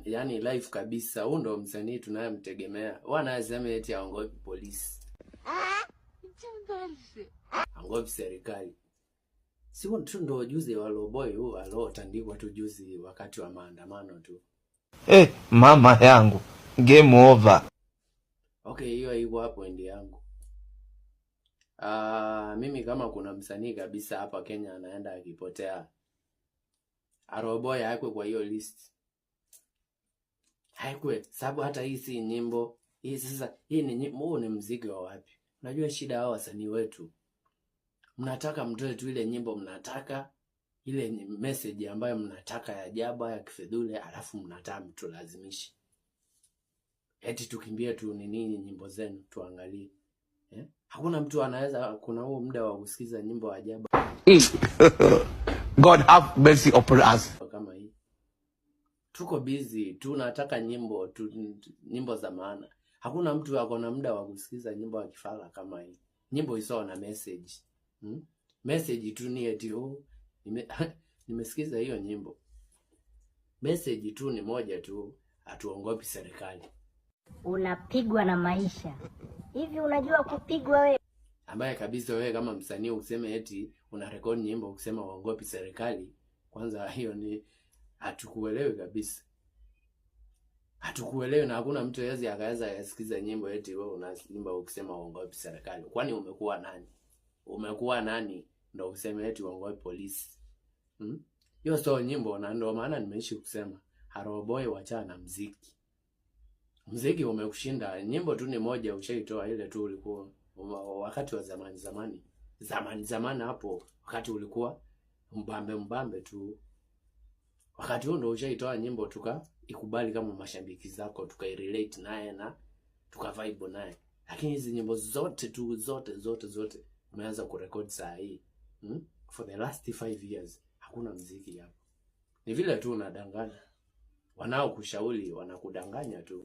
yani live kabisa. Huyu ndo msanii tunayemtegemea. Wanasema eti aongopi polisi. Angopi serikali. Si tu ndo juzi wa Loboy huyu alotandikwa tu juzi wakati wa maandamano tu. Mama yangu. Game over. Okay, hiyo iko hapo endi yangu. Mimi kama kuna msanii kabisa hapa Kenya anaenda akipotea, Loboy haikwe kwa hiyo list. Haikwe, sababu hata hii si nyimbo. Hii sasa, hii ni nyimbo, huu ni muziki wa wapi? Unajua shida hao wasanii wetu. Mnataka mtoe tu ile nyimbo mnataka, ile message ambayo mnataka ya jaba ya kifedhule, alafu mnataka mtu lazimishi. Eti tukimbie tu nini nyimbo zenu tuangalie. Hakuna mtu anaweza, kuna huo muda wa kusikiza nyimbo ya jaba. God have mercy upon us. Kama hii. Tuko busy, tunataka nyimbo, nyimbo za maana. Hakuna mtu akona muda wa kusikiza nyimbo ya kifala kama hii. Nyimbo isio na message. Message tu ni eti nimesikiza hiyo nyimbo. Message tu ni moja tu, hatuongopi serikali. Unapigwa na maisha. Hivi unajua kupigwa wewe? Ambaye kabisa wewe kama msanii useme eti una record nyimbo ukisema uongopi serikali, kwanza hiyo ni hatukuelewi kabisa. Hatukuelewi, na hakuna mtu yeye akaweza kusikiza nyimbo eti wewe unaimba ukisema uongopi serikali. Kwani umekuwa nani? Umekuwa nani ndio useme eti uongopi polisi? Hiyo sio nyimbo, na ndio maana nimeishi kusema Loboy wacha na muziki. Muziki umekushinda, nyimbo tu ni moja ushaitoa ile tu ulikuwa wakati wa zamani hapo, wakati ulikuwa mbambe tu. Wakati huo ndo ushaitoa nyimbo ikubali kama mashabiki zako, tukairelate naye na tukavibe naye. Lakini hizi nyimbo zote umeanza kurekodi saa hii. For the last 5 years hakuna muziki hapo. Ni vile tu unadanganya. Wanao kushauri wanakudanganya tu.